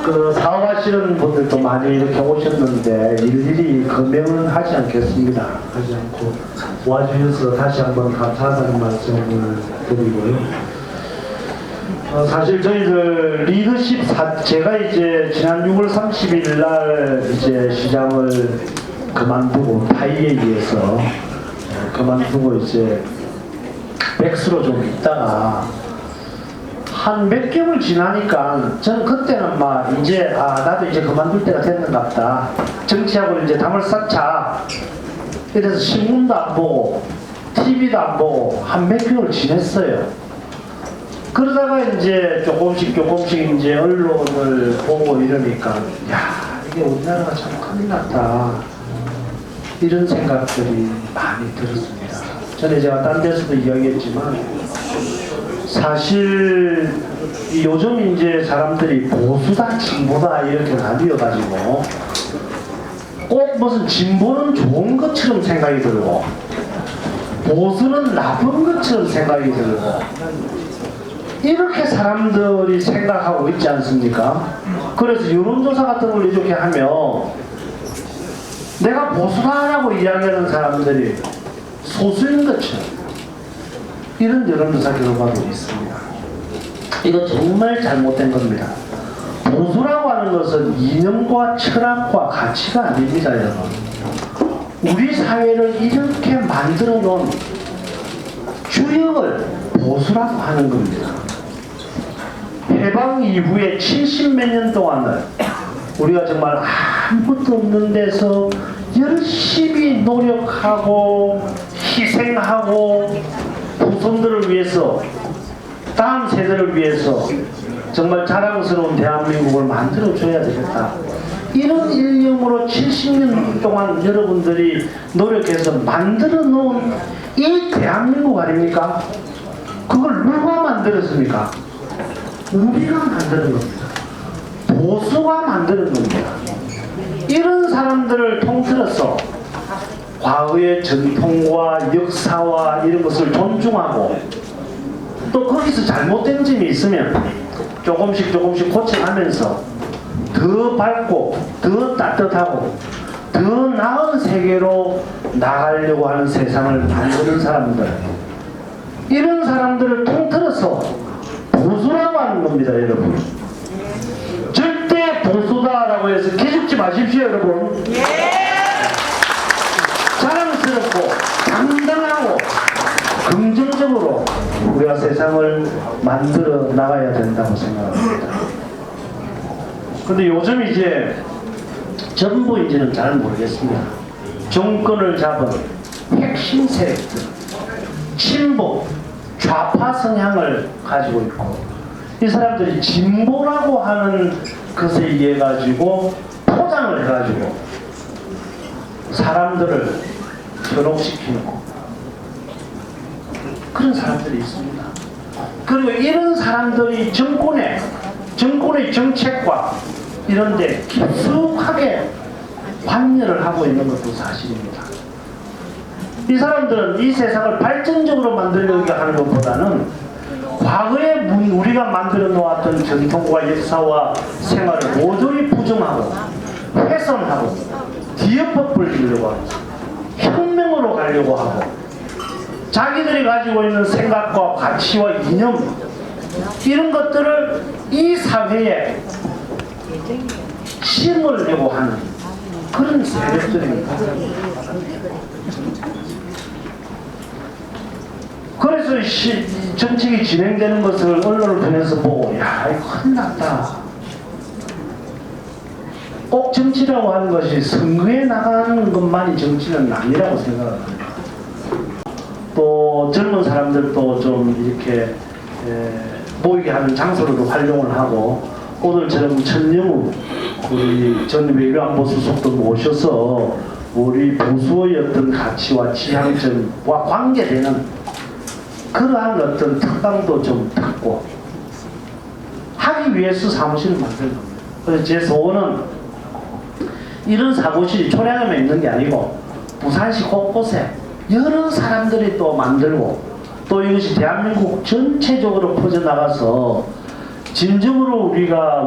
그 사업하시는 분들도 많이 이렇게 오셨는데 일일이 검명은 하지 않겠습니다. 하지 않고 와주셔서 다시 한번 감사하다는 말씀을 드리고요. 사실 저희들 리더십 제가 이제 지난 6월 30일 날 이제 시장을 그만두고 타이에 의해서 그만두고 이제 백수로 좀 있다가 한 몇 개월 지나니까 저는 그때는 막 이제 나도 이제 그만둘 때가 됐는가 보다. 정치하고 이제 담을 쌓자. 이래서 신문도 안 보고 TV도 안 보고 한 몇 개월 지냈어요. 그러다가 이제 조금씩 이제 언론을 보고 이러니까 야, 이게 우리나라가 참 큰일 났다. 이런 생각들이 많이 들었습니다. 전에 제가 딴 데서도 이야기했지만 사실 요즘 이제 사람들이 보수다 진보다 이렇게 나뉘어가지고 꼭 무슨 진보는 좋은 것처럼 생각이 들고 보수는 나쁜 것처럼 생각이 들고 이렇게 사람들이 생각하고 있지 않습니까? 그래서 여론조사 같은 걸 이렇게 하면 내가 보수다라고 이야기하는 사람들이 소수인 것처럼 이런 여론조사 결과도 있습니다. 이거 정말 잘못된 겁니다. 보수라고 하는 것은 이념과 철학과 가치가 아닙니다, 여러분. 우리 사회를 이렇게 만들어 놓은 주역을 보수라고 하는 겁니다. 해방 이후에 70몇 년 동안을 우리가 정말 아무것도 없는 데서 열심히 노력하고 희생하고 후손들을 위해서 다음 세대를 위해서 정말 자랑스러운 대한민국을 만들어줘야 되겠다. 이런 일념으로 70년 동안 여러분들이 노력해서 만들어 놓은 이 대한민국 아닙니까? 그걸 누가 만들었습니까? 우리가 만드는 겁니다. 보수가 만드는 겁니다. 이런 사람들을 통틀어서 과거의 전통과 역사와 이런 것을 존중하고 또 거기서 잘못된 점이 있으면 조금씩 고쳐가면서 더 밝고 더 따뜻하고 더 나은 세계로 나가려고 하는 세상을 만드는 사람들, 이런 사람들을 통틀어서 보수라고 하는 겁니다, 여러분. 절대 보수다라고 해서 기죽지 마십시오, 여러분. 자랑스럽고 당당하고 긍정적으로 우리가 세상을 만들어 나가야 된다고 생각합니다. 근데 요즘 이제 전부인지는 잘 모르겠습니다. 정권을 잡은 핵심 세력들, 친보, 좌파 성향을 가지고 있고, 이 사람들이 진보라고 하는 것에 의해 가지고 포장을 해가지고 사람들을 현혹시키는 그런 사람들이 있습니다. 그리고 이런 사람들이 정권의 정책과 이런 데 깊숙하게 관여를 하고 있는 것도 사실입니다. 이 사람들은 이 세상을 발전적으로 만들려고 하는 것보다는 과거에 우리가 만들어 놓았던 전통과 역사와 생활을 모조리 부정하고 훼손하고 뒤엎어 버리려고 하고 혁명으로 가려고 하고 자기들이 가지고 있는 생각과 가치와 이념, 이런 것들을 이 사회에 심으려고 하는 그런 세력들입니다. 그래서 정책이 진행되는 것을 언론을 통해서 보고, 야, 이거 큰일 났다. 꼭 정치라고 하는 것이 선거에 나가는 것만이 정치는 아니라고 생각합니다. 또 젊은 사람들도 좀 이렇게 모이게 하는 장소로도 활용을 하고, 오늘처럼 천영우 우리 전 외교안보 수석도 모셔서 우리 보수의 어떤 가치와 지향점과 관계되는 그러한 어떤 특강도 좀 듣고 하기 위해서 사무실을 만드는 겁니다. 그래서 제 소원은 이런 사무실이 초량에만 있는 게 아니고 부산시 곳곳에 여러 사람들이 또 만들고 또 이것이 대한민국 전체적으로 퍼져나가서 진정으로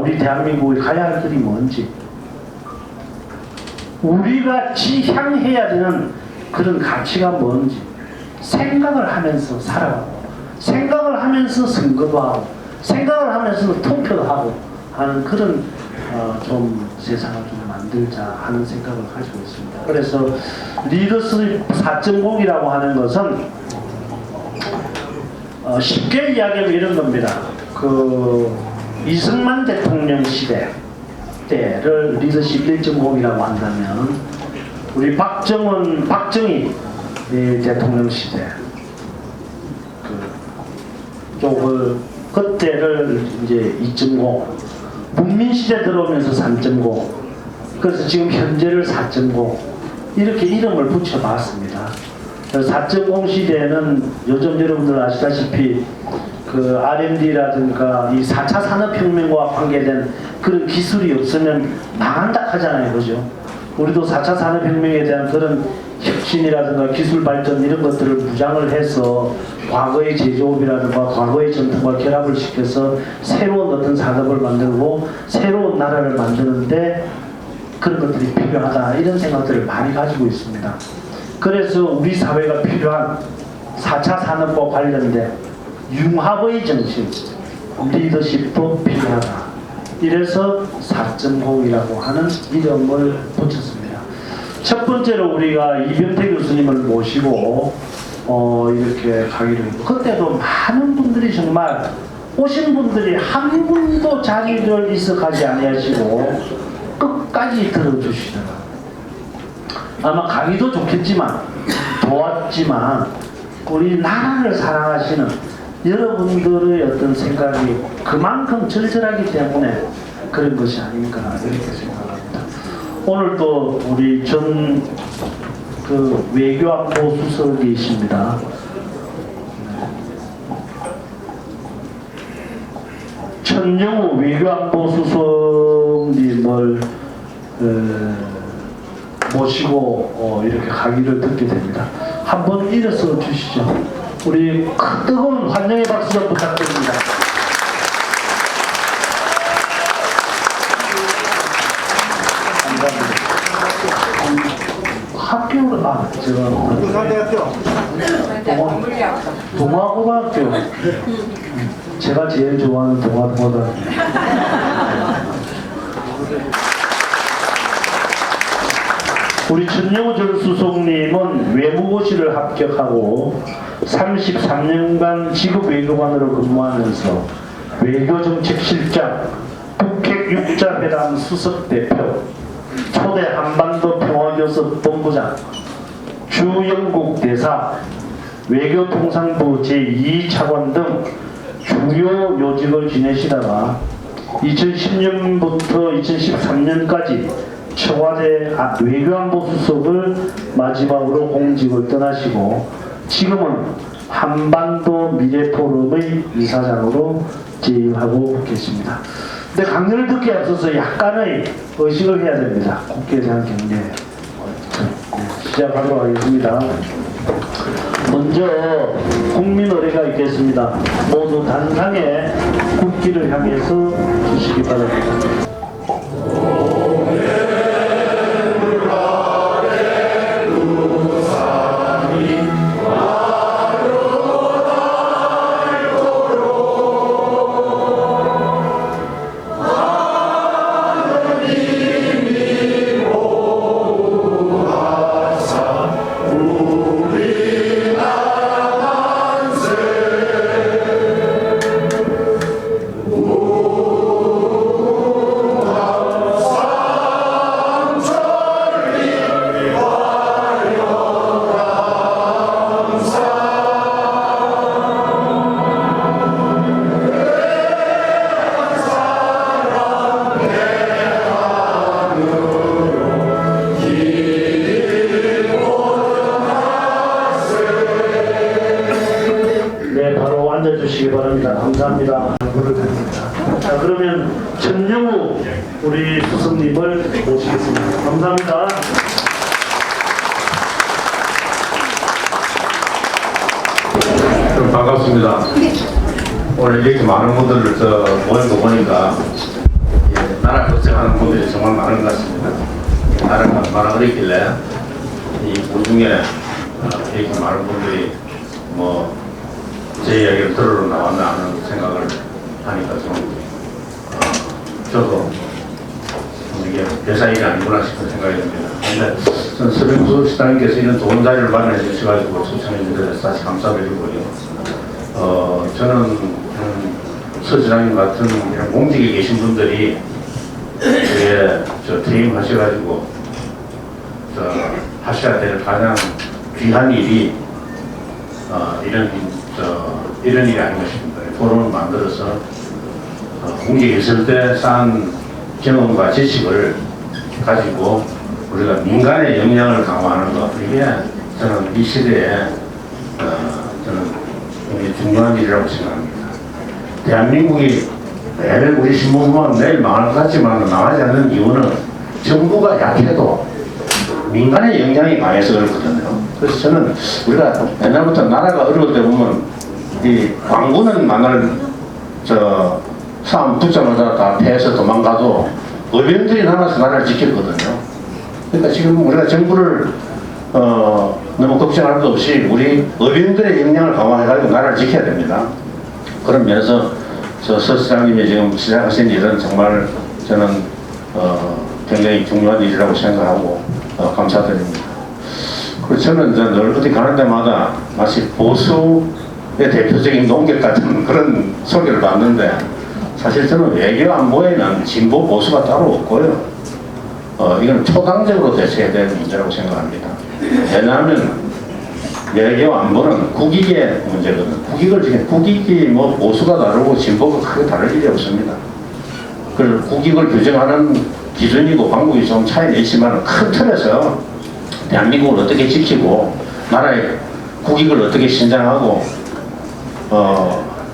우리 대한민국이 가야 할 길이 뭔지, 우리가 지향해야 되는 그런 가치가 뭔지 생각을 하면서 살아가고, 생각을 하면서 선거도 하고, 생각을 하면서 투표도 하고 하는 그런 좀 세상을 좀 만들자 하는 생각을 가지고 있습니다. 그래서 리더십 4.0이라고 하는 것은 쉽게 이야기하면 이런 겁니다. 그 이승만 대통령 시대 때를 리더십 1.0이라고 한다면, 우리 박정희 대통령 시대 쪽을 그때를 이제 2.0, 문민 시대 들어오면서 3.0, 그래서 지금 현재를 4.0 이렇게 이름을 붙여봤습니다. 4.0 시대는 요즘 여러분들 아시다시피 그 R&D라든가 이 4차 산업혁명과 관계된 그런 기술이 없으면 망한다 하잖아요, 그죠? 우리도 4차 산업혁명에 대한 그런 혁신이라든가 기술 발전 이런 것들을 무장을 해서 과거의 제조업이라든가 과거의 전통과 결합을 시켜서 새로운 어떤 산업을 만들고 새로운 나라를 만드는데 그런 것들이 필요하다, 이런 생각들을 많이 가지고 있습니다. 그래서 우리 사회가 필요한 4차 산업과 관련된 융합의 정신, 리더십도 필요하다. 이래서 4.0이라고 하는 이름을 붙였습니다. 첫 번째로 우리가 이병태 교수님을 모시고 이렇게 강의를 했고, 그때도 많은 분들이 정말 오신 분들이 한 분도 자기를 이석하지 아니하시고 끝까지 들어주시더라고요. 아마 강의도 좋겠지만 도왔지만 우리 나라를 사랑하시는 여러분들의 어떤 생각이 그만큼 절절하기 때문에 그런 것이 아닌가 이렇게 생각합니다. 오늘 또 우리 전 외교안보 수석이십니다. 천영우 외교안보 수석님을 모시고 이렇게 강의를 듣게 됩니다. 한번 일어서 주시죠. 우리 뜨거운 환영의 박수 좀 부탁드립니다. 학교를 동아고등학교. 제가 제일 좋아하는 동아고등학교. 우리 천영우 전 수석님은 외무고시를 합격하고 33년간 지급외교관으로 근무하면서 외교정책실장, 북핵 육자회담 수석대표, 초대 한반도 평화교섭 본부장, 주영국 대사, 외교통상부 제2차관 등 주요 요직을 지내시다가 2010년부터 2013년까지 청와대 외교안보 수석을 마지막으로 공직을 떠나시고 지금은 한반도 미래포럼의 이사장으로 재임하고 계십니다. 근데 강연을 듣기에 앞서서 약간의 의식을 해야 됩니다. 국회에 대한 경례. 시작하도록 하겠습니다. 먼저 국민 의례가 있겠습니다. 모두 단상에 국기를 향해서 주시기 바랍니다. 앉아주시기 바랍니다. 감사합니다. 자, 그러면 천영우 우리 수석님을 모시겠습니다. 감사합니다. 반갑습니다. 오늘 이렇게 많은 분들을 모인 거 보니까 나라 걱정하는 분들이 정말 많은 것 같습니다. 나라가 얼마나 어렵길래 우리 중에 이렇게 많은 분들이 제 이야기를 들으러 나왔나 하는 생각을 하니까 저도 이게 회사 일이 아니구나 싶은 생각이 듭니다. 근데 저는 서병수 시장님께서 이런 좋은 자리를 마련해 주셔가지고 초청해 주셔서 다시 감사드리고요. 저는 서 지장님 같은 공직에 계신 분들이 퇴임 하셔가지고 하셔야 될 가장 귀한 일이 이런 일이 아닌가 싶습니다. 포럼을 만들어서 공직에 있을 때 쌓은 경험과 지식을 가지고 우리가 민간의 역량을 강화하는 것, 이게 저는 이 시대에 저는 굉장히 중요한 일이라고 생각합니다. 대한민국이 매일 우리 신문 보면 매일 망할 것 같지만 망하지 않는 이유는 정부가 약해도 민간의 역량이 강해서 그렇거든요. 그래서 저는 우리가 옛날부터 나라가 어려울 때 보면 이 광군은 만날 싸움 붙자마자 다 패해서 도망가도 의병들이 남아서 나라를 지켰거든요. 그러니까 지금 우리가 정부를 너무 걱정할 것 없이 우리 의병들의 역량을 강화해가지고 나라를 지켜야 됩니다. 그런 면에서 서 시장님이 지금 시작하신 일은 정말 저는 굉장히 중요한 일이라고 생각하고 감사드립니다. 그리고 저는 늘 어디 가는 데마다 마치 보수의 대표적인 농객 같은 그런 소리를 받는데, 사실 저는 외교 안보에는 진보 보수가 따로 없고요. 이건 초당적으로 대처해야 되는 문제라고 생각합니다. 왜냐하면 외교 안보는 국익의 문제거든. 국익이 보수가 다르고 진보가 크게 다를 일이 없습니다. 그 국익을 규정하는 기준이고 방법이 좀 차이는 있지만 큰 틀에서 대한민국을 어떻게 지키고 나라의 국익을 어떻게 신장하고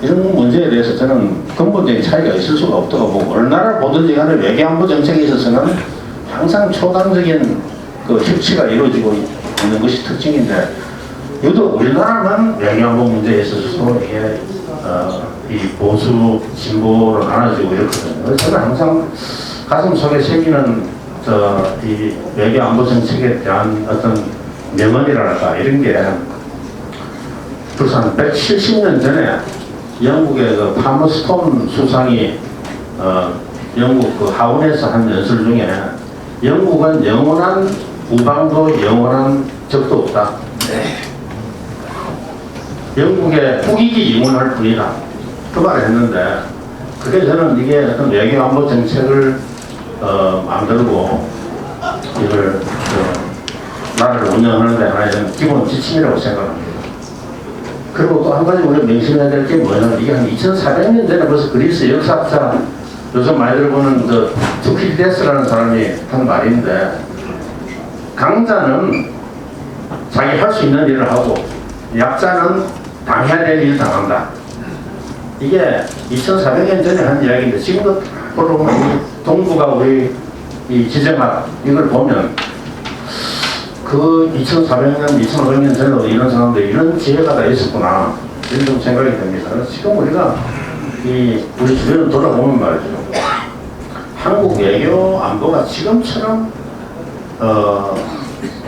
이런 문제에 대해서 저는 근본적인 차이가 있을 수가 없다고 보고, 어느 나라를 보든지 간에 외교안보 정책에 있어서는 항상 초당적인 그 협치가 이루어지고 있는 것이 특징인데, 유독 우리나라만 외교안보 문제에 있어서 이게 이 보수 진보로 나눠지고 이렇거든요. 그래서 저는 항상 가슴 속에 새기는 이 외교안보 정책에 대한 어떤 명언이랄까 이런 게 벌써 한 170년 전에 영국의 그 파머스톤 수상이 영국 그 하원에서 한 연설 중에 영국은 영원한 우방도 영원한 적도 없다. 영국의 국익이 영원할 뿐이다. 그 말을 했는데, 그게 저는 이게 어떤 외교안보 정책을 만들고 이걸 나라를 운영하는 데 하나의 기본 지침이라고 생각합니다. 그리고 또 한 가지 우리가 명심해야 될 게 뭐냐면, 이게 한 2400년 전에 벌써 그리스 역사학자, 요즘 많이 들어보는 투키디데스라는 사람이 한 말인데, 강자는 자기 할 수 있는 일을 하고 약자는 당해야 될 일을 당한다. 이게 2400년 전에 한 이야기인데, 지금도 보면 동부가 우리 이 지정학 이걸 보면 그 2400년, 2500년 전에도 이런 사람들이 이런 지혜가 다 있었구나, 이런 좀 생각이 됩니다. 그래서 지금 우리가 우리 주변을 돌아보면 말이죠, 한국 외교 안보가 지금처럼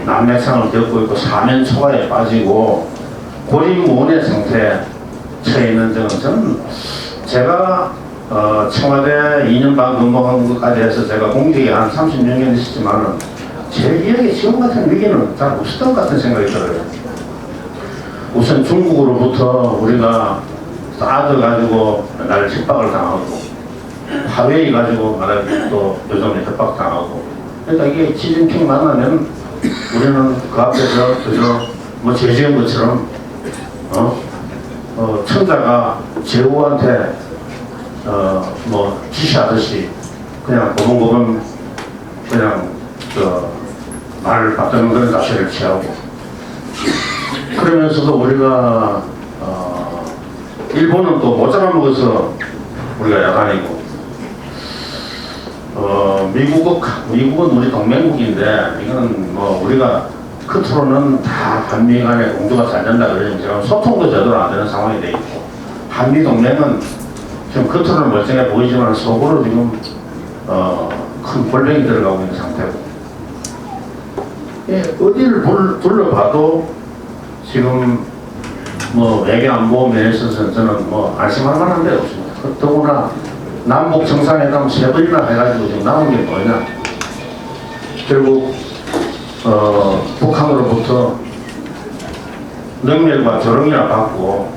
난맥상을 겪고 있고 사면 초과에 빠지고 고립무원의 상태에 처해 있는 저는 제가 청와대 2년 반 근무한 것까지 해서 제가 공직에 한 36년 있었지만은 제 기억에 지금 같은 위기는 잘 없었던 것 같은 생각이 들어요. 우선 중국으로부터 우리가 사드 가지고 날 협박을 당하고, 하웨이 가지고 말하기 또 요즘에 협박당하고, 그러니까 이게 시진핑 만나면 우리는 그 앞에서 그저 제지은 것처럼 천자가 제후한테 지시하듯이 그냥 고분고분 그냥 말을 받드는 그런 자세를 취하고, 그러면서도 우리가 일본은 또 못 잡아먹어서 우리가 야단이고, 미국은 우리 동맹국인데 이거는 우리가 끝으로는 다 한미 간에 공조가 잘 된다 그러지만 소통도 제대로 안 되는 상황이 돼 있고, 한미 동맹은 지금 겉으로는 멀쩡해 보이지만 속으로 지금 큰 골병이 들어가고 있는 상태고, 예, 어디를 둘러봐도 지금 뭐 외교 안보 면에서 저는 뭐 안심할 만한 데 없습니다. 더구나 남북 정상회담 3번이나 해가지고 지금 나온 게 뭐냐, 결국 북한으로부터 능력과 조롱이나 받고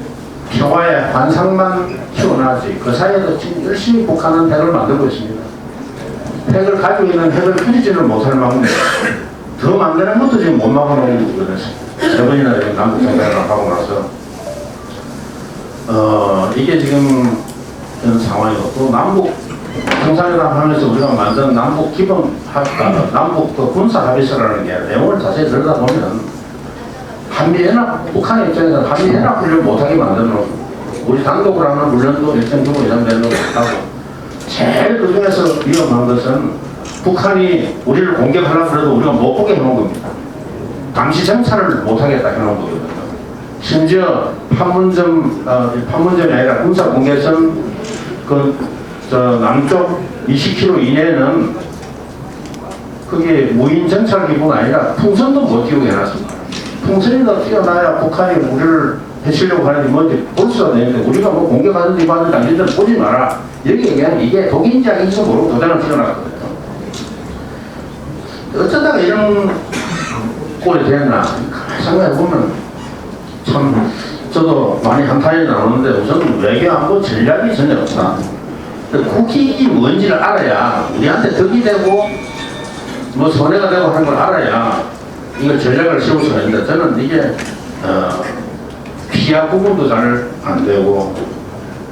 평화의 환상만 키워나지, 그 사이에도 지금 열심히 북한은 핵을 만들고 있습니다. 핵을 가지고 있는 핵을 펴지지를 못할 만큼 더 만드는 것도 지금 못 막아놓은 거거든요. 3번이나 지금 남북 정상회담을 하고 나서 이게 지금 그런 상황이고, 또 남북 정상회담 하면서 우리가 만든 남북 기본 남북 그 군사 합의서라는 게 내용을 자세히 들여다보면 한미연합, 북한 입장에서는 한미연합 훈련 못하게 만들어, 우리 단독으로 하는 훈련도 일정 규모 이상 되는 거 못하고, 제일 그 중에서 위험한 것은 북한이 우리를 공격하려고 해도 우리가 못 보게 해놓은 겁니다. 감시 정찰을 못하겠다 해놓은 거거든요. 심지어 판문점이 아니라 군사 공개선 남쪽 20km 이내에는 그게 무인 정찰 기구가 아니라 풍선도 못 띄우게 해놨습니다. 풍선이 더 띄어나야 북한이 우리를 해치려고 하는지 뭔지 볼 수가 되는데, 우리가 뭐 공격하는지 받는 당신들 보지 마라, 여기 얘기하면 이게 독인지 아닌지 모르고 도장을 찍어놨거든요. 어쩌다가 이런 꼴이 됐나 생각해보면 참 저도 많이 한탄이 나오는데, 우선 외교 안보 전략이 전혀 없다. 국익이 뭔지를 알아야, 우리한테 덕이 되고 뭐 손해가 되고 하는 걸 알아야 이걸 전략을 세울 수가 있는데, 저는 이게 피하 구분도 잘 안 되고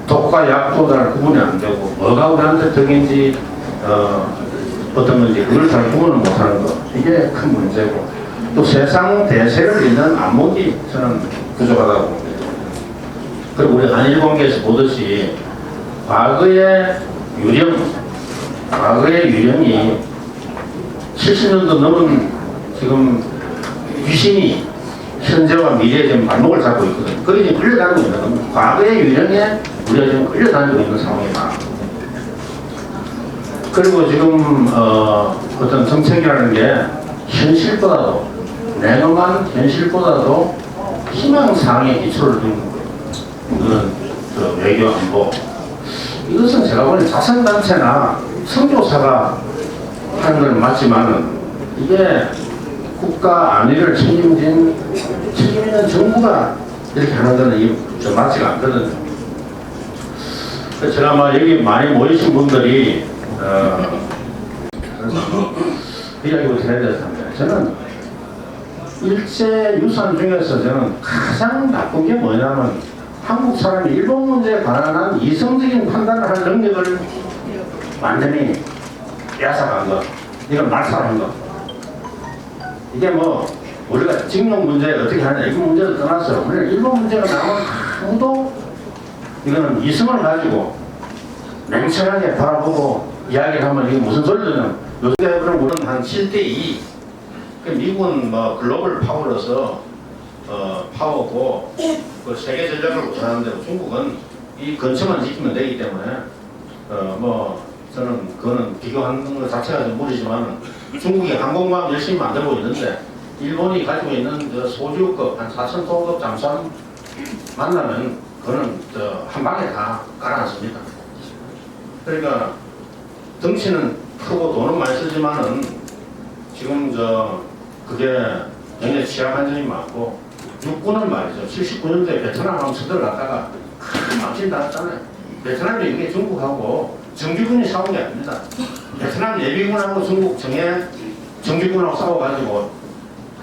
독과 약도 잘 구분이 안 되고, 뭐가 우리한테 덕인지 어떤 건지 그걸 잘 구분을 못하는 거, 이게 큰 문제고, 또 세상 대세를 잇는 안목이 저는 부족하다고 봅니다. 그리고 우리 한일관계에서 보듯이 과거의 유령이 70년도 넘은 지금 귀신이 현재와 미래에 지금 발목을 잡고 있거든요. 그게 지금 끌려다니고 있는 겁니다. 과거의 유령에 우리가 지금 끌려다니고 있는 상황이다. 그리고 지금 어떤 정책이라는 게 현실보다도, 냉엄한 현실보다도 희망사항에 기초를 둔 그런 외교 안보, 이것은 제가 보는 자선단체나 선교사가 하는 건 맞지만은, 이게 국가 안위를 책임 있는 정부가 이렇게 하는 거는 좀 맞지가 않거든요. 그래서 제가 막 여기 많이 모이신 분들이 이야기를 드려야 될 텐데, 저는 일제 유산 중에서 저는 가장 나쁜 게 뭐냐면, 한국 사람이 일본 문제에 관한 이성적인 판단을 할 능력을 완전히 빼앗아간 것, 이건 말살한 것. 이게 뭐 우리가 징용 문제 어떻게 하냐, 이 문제를 떠나서 우리는 일본 문제가 나오면 아무도 이거는 이성을 가지고 냉철하게 바라보고 이야기를 하면 이게 무슨 소리냐면, 요새 우리는 한 7대2, 미국은 뭐 글로벌 파워로서 파워고 그 세계 전략을 구사하는데, 중국은 이 근처만 지키면 되기 때문에 뭐 저는 그거는 비교하는 것 자체가 좀 무리지만, 중국이 항공모함 열심히 만들고 있는데 일본이 가지고 있는 소주급 한 4,000톤급 잠수함 만나면 그거는 한 방에 다 깔아놨습니다. 그러니까 덩치는 크고 돈은 많이 쓰지만은 지금 그게 굉장히 취약한 점이 많고, 육군은 말이죠. 79년도에 베트남 한번 쳐들어갔다가 큰 망신 당했잖아요. 베트남이 이게 중국하고 정규군이 싸운 게 아닙니다. 베트남 예비군하고 중국 정규군하고 싸워가지고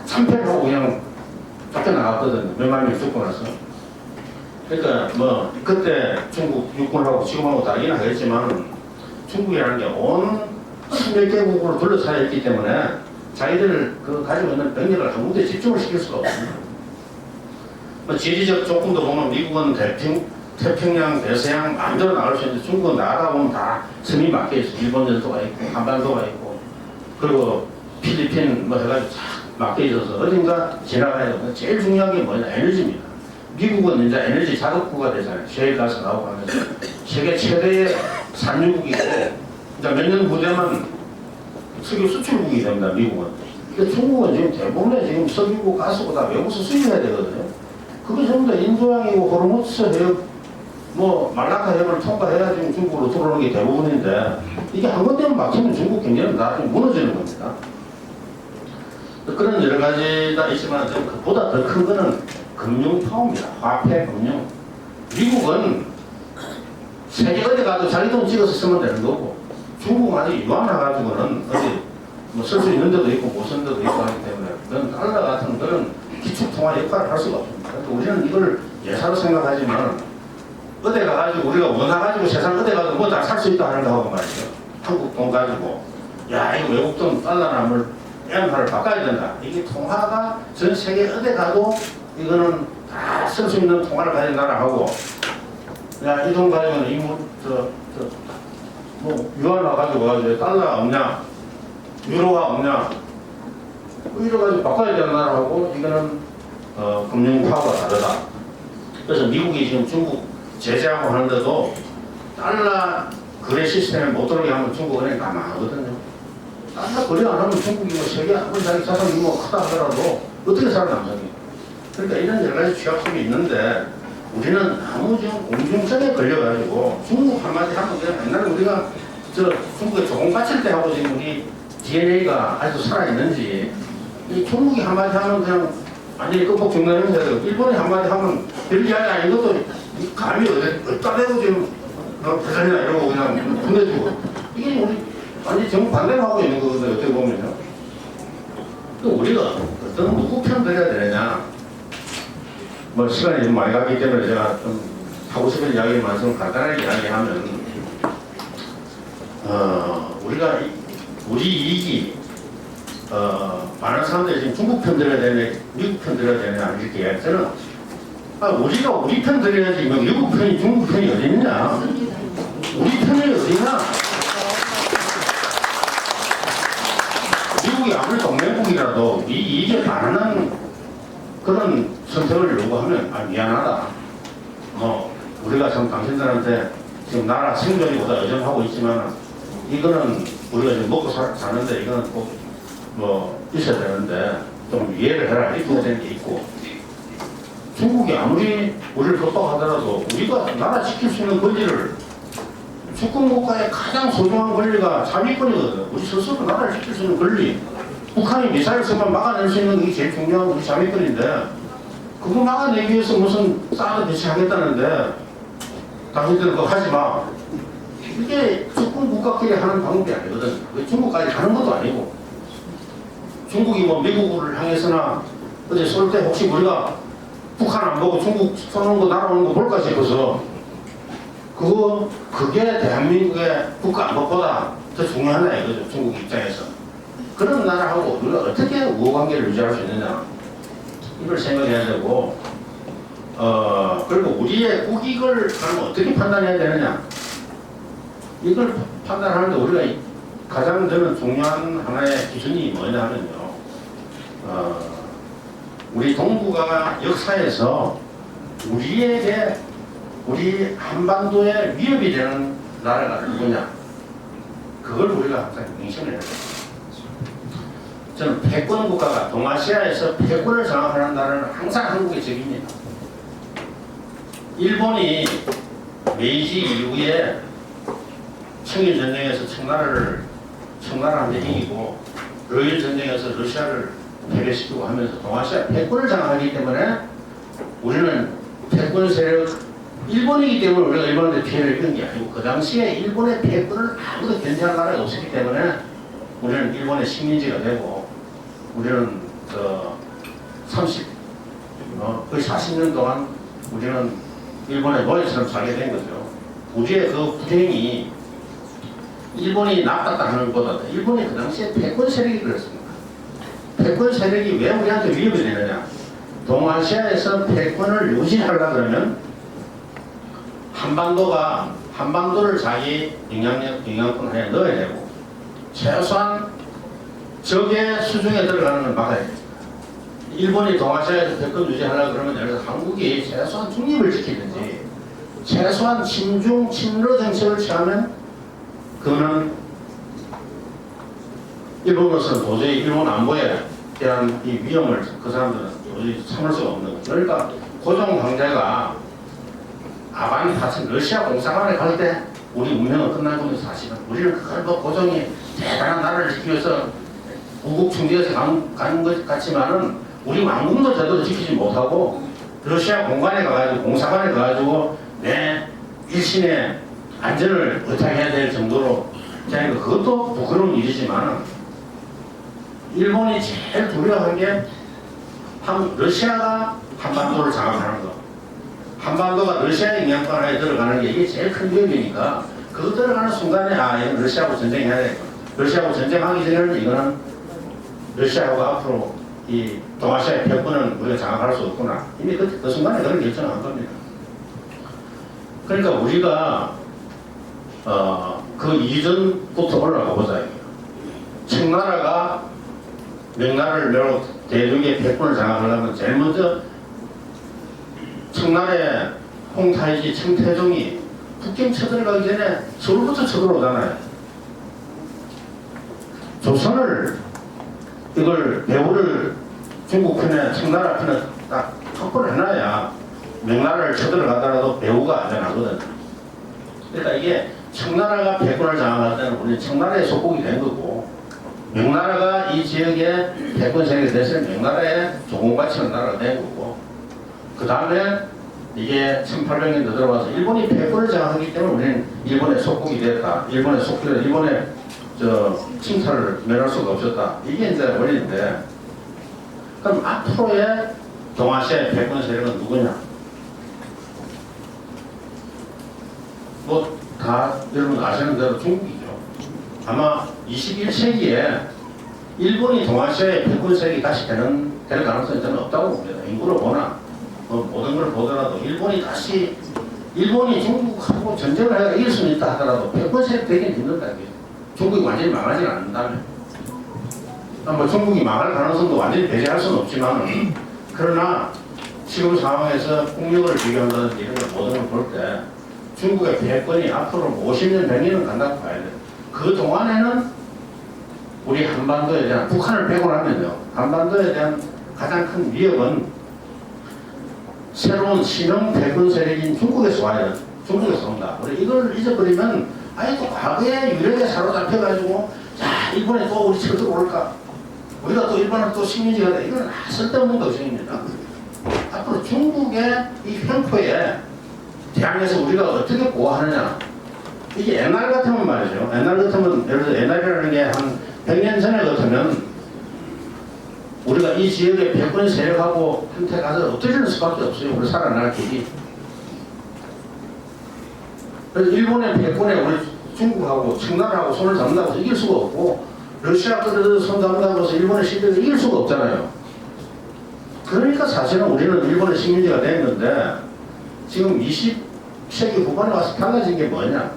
참패하고 그냥 쫓겨나갔거든요. 몇만 명 죽고 나서. 그러니까 뭐 그때 중국 육군하고 지금하고 다르긴 하겠지만, 중국이라는 게 온 11개국으로 둘러싸여 있기 때문에 자기들 가지고 있는 병력을 한 군데 집중을 시킬 수가 없습니다. 뭐 지리적 조건도 보면 미국은 태평양, 대서양 마음대로 나갈 수 있는데, 중국은 나가다 보면 다 섬이 막혀 있어. 일본 열도가 있고, 한반도가 있고, 그리고 필리핀 뭐 해가지고 쫙 막혀 있어서 어딘가 지나가야 되고, 제일 중요한 게 뭐냐, 에너지입니다. 미국은 이제 에너지 자극국가 되잖아요. 셰일 가스 나오고 하면서 세계 최대의 산유국이고 이제 몇 년 후되면 석유 수출국이 됩니다. 미국은. 근데 중국은 지금 대부분의 지금 석유고 가스고 다 외국에서 수입해야 되거든요. 그게 전부 다 인도양이고 호르무즈 해협, 뭐 말라카 해협을 통과해야 지금 중국으로 들어오는 게 대부분인데 이게 한 군데만 막히면 중국 경제는 나중에 무너지는 겁니다. 그런 여러 가지가 있지만 그보다 더 큰 거는 금융 파워입니다. 화폐 금융. 미국은 세계 어디 가도 자기 돈 찍어서 쓰면 되는 거고 중국은 아직 유한해가지고는 어디 뭐 쓸 수 있는 데도 있고 못 쓰는 데도 있고 하기 때문에 그런 달러 같은 그런 기축통화 역할을 할 수가 없습니다. 그러니까 우리는 이걸 예사로 생각하지만 어디 가가지고 우리가 원해가지고 세상 어디 가도 뭐 다 살 수 있다 하는 거 하고 말이죠. 한국 돈 가지고 야 이거 외국 돈 달러나 뭘 엔화를 바꿔야 된다. 이게 통화가 전 세계 어디 가도 이거는 다 쓸 수 있는 통화를 가진 나라하고 야 이 돈 가지고는 뭐 유한 와가지고 달러가 없냐 유로가 없냐 이러 가지고 바꿔야 되는 나라하고 이거는 금융 파워가 다르다. 그래서 미국이 지금 중국 제재하고 하는데도 달러 거래 시스템에 못 들어오게 하면 중국 은행 다 망하거든요. 달러 거래 안 하면 중국이 뭐 세계 아무리 자기 자산이 뭐 크다 하더라도 어떻게 살아남겠니? 그러니까 이런 여러 가지 취약점이 있는데 우리는 너무 좀 공중성에 걸려가지고 중국 한마디 하면 그냥 옛날에 우리가 저 중국에 조공 바칠 때 하고 지금 우리 DNA가 아직도 살아있는지 이 중국이 한마디 하면 그냥 완전히 끔뻑 죽는 형태고 일본이 한마디 하면 별 이야기 아닌 것도 감이 어디다 대고 지금 대전이나 이러고 그냥 보내주고 이게 우리 완전히 정부 반대로 하고 있는 거거든요. 어떻게 보면요. 또 우리가 어떤 누구 편 들어야 되느냐 뭐 시간이 좀 많이 가기 때문에 제가 좀 하고 싶은 이야기를 말씀 간단하게 이야기하면 우리가 우리 이익이 많은 사람들이 지금 중국 편 들어야 되냐 미국 편 들어야 되냐 이렇게 이야기해서는 우리가 우리 편 들어야지 뭐 미국 편이 중국 편이 어디 있냐 우리 편이 어디냐 미국이 아무리 동맹국이라도 이 이익에 반하는 그런 선택을 요구하면 미안하다. 우리가 참 당신들한테 지금 나라 생존이보다 의존하고 있지만 이거는 우리가 지금 먹고 사는데 이거는 꼭 뭐 있어야 되는데 좀 이해를 해라 이렇게 되는 게 있고 중국이 아무리 우리를 협박하더라도 우리가 나라 지킬 수 있는 권리를 주권 국가의 가장 소중한 권리가 자위권이거든. 우리 스스로 나라를 지킬 수 있는 권리 북한이 미사일 쓰면 막아낼 수 있는 게 제일 중요한 우리 자위권인데 그거 막아내기 위해서 무슨 사드 배치하겠다는데 당신들은 그거 하지 마. 이게 주권 국가끼리 하는 방법이 아니거든. 중국까지 가는 것도 아니고 중국이 뭐 미국을 향해서나 어제 쏠 때 혹시 우리가 북한 안 보고 중국 쏘는 거 날아오는 거 볼까 싶어서 그게 대한민국의 국가 안보보다 더 중요하다 이거죠. 중국 입장에서. 그런 나라하고 우리가 어떻게 우호관계를 유지할 수 있느냐 이걸 생각해야 되고 그리고 우리의 국익을 그러면 어떻게 판단해야 되느냐 이걸 판단하는데 우리가 가장 저는 중요한 하나의 기준이 뭐냐 하면요 우리 동북아 역사에서 우리 한반도에 위협이 되는 나라가 누구냐 그걸 우리가 항상 명심을 해야 돼요. 저는 패권 국가가 동아시아에서 패권을 장악하는 나라는 항상 한국의 적입니다. 일본이 메이지 이후에 청일전쟁에서 청나라한테 이기고 러일 전쟁에서 러시아를 패배시키고 하면서 동아시아 패권을 장악하기 때문에 우리는 패권 세력 일본이기 때문에 우리가 일본한테 피해를 입은 게 아니고 그 당시에 일본의 패권을 아무도 견제할 나라가 없었기 때문에 우리는 일본의 식민지가 되고 우리는 거의 40년 동안 우리는 일본의 노예처럼 살게 된 거죠. 우리의 그 불행이 일본이 나빴다 하는 것보다 일본이 그 당시에 패권 세력이 그랬습니다. 패권 세력이 왜 우리한테 위협이 되느냐? 동아시아에서 패권을 유지하려고 그러면 한반도를 자기 영향권 하에 넣어야 되고 최소한 적의 수중에 들어가는 걸 막아야 됩니다. 일본이 동아시아에서 패권 유지하려고 그러면 예를 들어서 한국이 최소한 중립을 지키든지 최소한 친중 친러 정책을 취하면 그거는 일본으로서는 도저히 일본 안보에 대한 이 위험을 그 사람들은 도저히 참을 수가 없는 거죠. 그러니까 고종 황제가 아반 같은 러시아 공사관에 갈 때 우리 운명은 끝난 겁니다. 사실은 우리는 그걸 뭐 고종이 대단한 나라를 지키기 위해서 우국 충지에서 간 것 같지만은 우리 왕궁도 제대로 지키지 못하고 러시아 공관에 가가지고 공사관에 가가지고 내 일신의 안전을 의탁해야 될 정도로 그러니까 그것도 부끄러운 일이지만 일본이 제일 두려워한 게 러시아가 한반도를 장악하는 거. 한반도가 러시아의 영향권 하에 들어가는 게 이게 제일 큰 위협이니까 그거 들어가는 순간에 이건 러시아하고 전쟁해야 되겠다. 러시아하고 전쟁하기 전에는 이거는 러시아하고 앞으로 이 동아시아의 패권은 우리가 장악할 수 없구나. 이미 그 순간에 그런 결정을 한 겁니다. 그러니까 우리가 그 이전부터 올라가 보자. 청나라가 명나라를 매우 대륙의 패권을 장악하려면 제일 먼저 청나라의 홍타이지 청태종이 북경 쳐들어가기 전에 서울부터 쳐들어오잖아요. 조선을 이걸 배후를 중국 편에 청나라 편에 딱 확보를 해놔야 명나라를 쳐들어가더라도 배후가 안전하거든. 그러니까 이게 청나라가 패권을 장악할 때는 우리는 청나라의 속국이 된 거고 명나라가 이 지역에 패권 세력이 됐을 때 명나라의 조공과 치는 나라가 된 거고 그 다음에 이게 1800년도 들어와서 일본이 패권을 장악하기 때문에 우리는 일본의 속국이 됐다. 일본의 속국이 일본의 침탈을 면할 수가 없었다. 이게 이제 원리인데 그럼 앞으로의 동아시아의 패권 세력은 누구냐? 뭐 다 여러분 아시는 대로 중국이죠. 아마 21세기에 일본이 동아시아의 패권 세력이 다시 될 가능성이 저는 없다고 봅니다. 인구를 보나 모든 걸 보더라도 일본이 중국하고 전쟁을 해야 이길 수는 있다 하더라도 패권 세력 되기는 힘들다. 중국이 완전히 망하지는 않는다면 뭐 중국이 망할 가능성도 완전히 배제할 수는 없지만 그러나 지금 상황에서 국력을 비교한다든지 이런 걸 모든 걸 볼 때 중국의 패권이 앞으로 50년, 100년은 간다고 봐야 돼요. 그 동안에는 우리 한반도에 대한 북한을 빼고 나면요. 한반도에 대한 가장 큰 위협은 새로운 신형 패권 세력인 중국에서 와야 돼. 중국에서 온다. 우리 이걸 잊어버리면 또 과거에 유력에 사로잡혀가지고 자 일본에 또 우리 치고 들어올까? 우리가 또 일본은 또 식민지가 돼. 이건 쓸데없는 걱정입니다. 앞으로 중국의 이 횡포에 대항해서 우리가 어떻게 보호하느냐. 이게 옛날 같으면 말이죠. 옛날 같으면 예를 들어 옛날이라는 게 한 100년 전에 같으면 우리가 이 지역의 패권 세력하고 한테 가서 엎드리는 수밖에 없어요. 우리 살아날 길이. 그래서 일본의 패권에 우리 중국하고 청나라하고 손을 잡는다고 해서 이길 수가 없고 러시아 끌어들여서 손 잡는다고 해서 일본의 식민지가 이길 수가 없잖아요. 그러니까 사실은 우리는 일본의 식민지가 된 건데 지금 20세기 후반에 와서 달라진 게 뭐냐?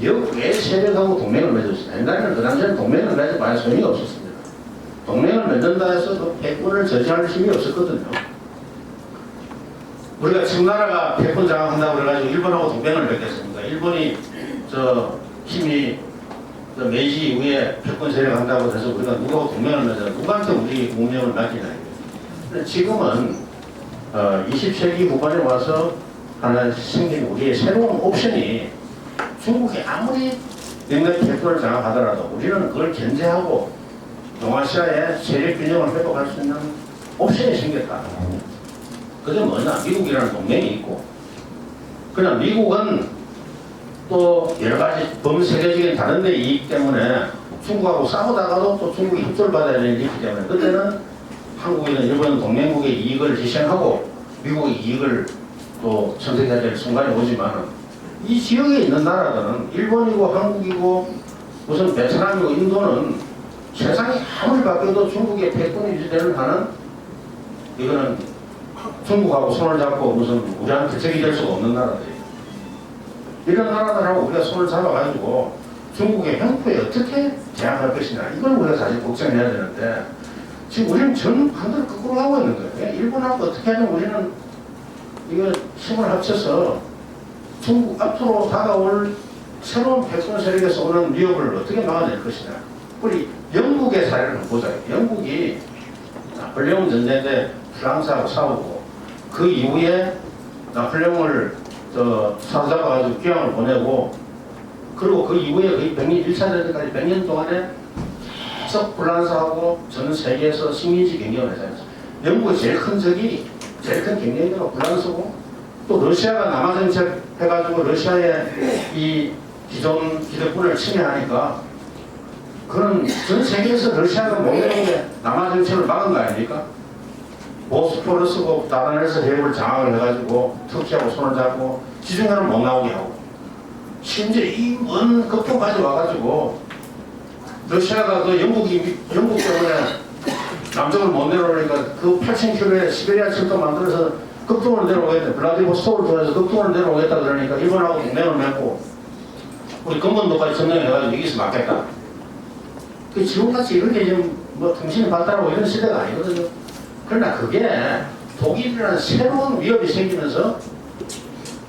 역외 세력하고 동맹을 맺었어요. 옛날에는 그 당시에는 동맹을 맺어봐야 소용이 없었습니다. 동맹을 맺는다 해서 그 패권을 저지할 힘이 없었거든요. 우리가 청나라가 패권 장악한다고 그래가지고 일본하고 동맹을 맺겠습니까? 일본이 힘이 메이지 이후에 패권 세력 한다고 해서 우리가 누구하고 동맹을 맺어 누구한테 우리 운명을 맡기냐. 근데 지금은 20세기 후반에 와서 하나 생긴 우리의 새로운 옵션이 중국이 아무리 영내 패권을 장악하더라도 우리는 그걸 견제하고 동아시아의 세력 균형을 회복할 수 있는 옵션이 생겼다. 그게 뭐냐? 미국이라는 동맹이 있고 그냥 미국은 또 여러 가지 범세계적인 다른 데 이익 때문에 중국하고 싸우다가도 또 중국이 협조를 받아야 되는 일이 있기 때문에 그때는 한국이든 일본은 동맹국의 이익을 희생하고 미국의 이익을 또 선택해야 될 순간이 오지만 이 지역에 있는 나라들은 일본이고 한국이고 무슨 베트남이고 인도는 세상이 아무리 바뀌어도 중국의 패권이 유지되는 한은 이거는 중국하고 손을 잡고 무슨 우리한테 적이 될 수가 없는 나라들이에요. 이런 나라들하고 우리가 손을 잡아가지고 중국의 횡포에 어떻게 대항할 것이냐 이걸 우리가 사실 걱정해야 되는데 지금 우리는 전 반대로 거꾸로 가고 있는 거예요. 그러니까 일본하고 어떻게 하면 우리는 이거 힘을 합쳐서 중국 앞으로 다가올 새로운 패권 세력에서 오는 위협을 어떻게 막아낼 것이냐. 우리 영국의 사례를 한번 보자. 영국이 나폴레옹 전쟁 때 프랑스하고 싸우고 그 이후에 나폴레옹을 사로잡아가지고 귀향을 보내고 그리고 그 이후에 거의 100년, 1차 대전까지 100년 동안에 계속 프랑스하고 전 세계에서 식민지 경쟁을 했잖아요. 영국의 제일 큰 적이 제일 큰 경쟁자가 프랑스고 또 러시아가 남아정책 해가지고 러시아의 이 기존 기득권을 침해하니까 그런 전 세계에서 러시아가 목매는 게 남아정책을 막은 거 아닙니까? 보스포러스고 다단에서 해협을 장악을 해가지고 터키하고 손을 잡고 지중해를 못 나오게 하고 심지어 이 먼 극동까지 와가지고 러시아가 그 영국 때문에 남쪽을 못 내려오니까 그 8,000km의 시베리아 철도 만들어서 극동으로 내려오겠다. 블라디보스톡을 통해서 극동으로 내려오겠다 그러니까 일본하고 동맹을 맺고 우리 근본도까지 점령해가지고 여기서 막겠다. 그 지금같이 이렇게 지금 뭐 통신이 발달하고 이런 시대가 아니거든요. 그러나 그게 독일이라는 새로운 위협이 생기면서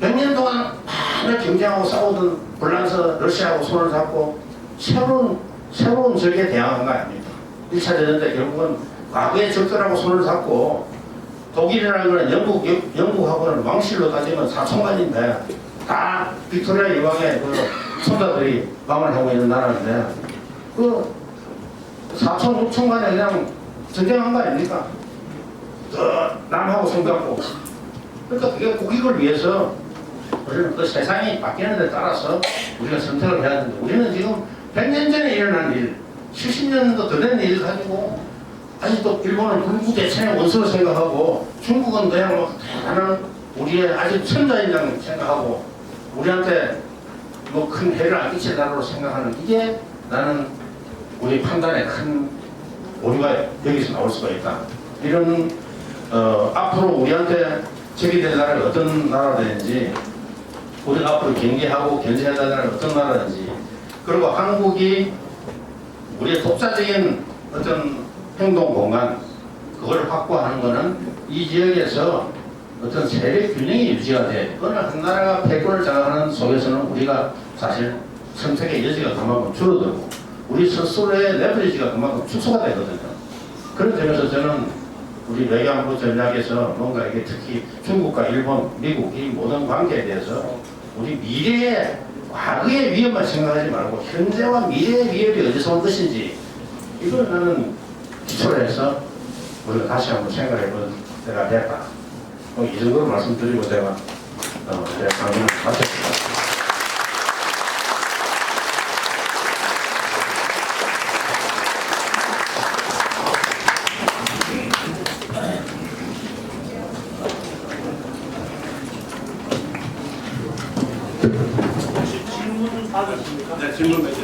100년 동안 많이 경쟁하고 싸우던 불란서 러시아하고 손을 잡고 새로운 적에 대항한 거 아닙니까? 1차 대전 때 결국은 과거의 적들하고 손을 잡고 독일이라는 거는 영국하고는 왕실로 따지면 사촌간인데 다 빅토리아 여왕의 그 손자들이 왕을 하고 있는 나라인데 그 사촌, 육촌 간에 그냥 전쟁한 거 아닙니까? 남하고 손잡고 그러니까 그게 국익을 위해서 우리는 그 세상이 바뀌는 데 따라서 우리가 선택을 해야 되는데 우리는 지금 100년 전에 일어난 일 70년도 더 된 일 가지고 아직도 일본은 불구 대천의 원수로 생각하고 중국은 그냥 뭐 대단한 우리의 아주 천자인장 생각하고 우리한테 뭐 큰 해를 안 끼칠 나라로 생각하는 이게 나는 우리 판단에 큰 오류가 여기서 나올 수가 있다. 이런 앞으로 우리한테 적이 될 나라가 어떤 나라가 되는지 우리가 앞으로 경계하고 견제해야 될 나라가 어떤 나라인지 그리고 한국이 우리의 독자적인 어떤 행동 공간 그걸 확보하는 것은 이 지역에서 어떤 세력 균형이 유지가 돼. 어느 한 나라가 패권을 장악하는 속에서는 우리가 사실 선택의 여지가 그만큼 줄어들고 우리 스스로의 레버리지가 그만큼 축소가 되거든요. 그런 점에서 저는 우리 외교안보 전략에서 뭔가 이게 특히 중국과 일본, 미국 이 모든 관계에 대해서 우리 미래의 과거의 위협만 생각하지 말고 현재와 미래의 위협이 어디서 온 것인지 이걸 나는 기초로 해서 우리가 다시 한번 생각해 볼 때가 됐다. 이 정도로 말씀드리고 제가 제 강의를 마쳤습니다. 네, 질문 몇 개.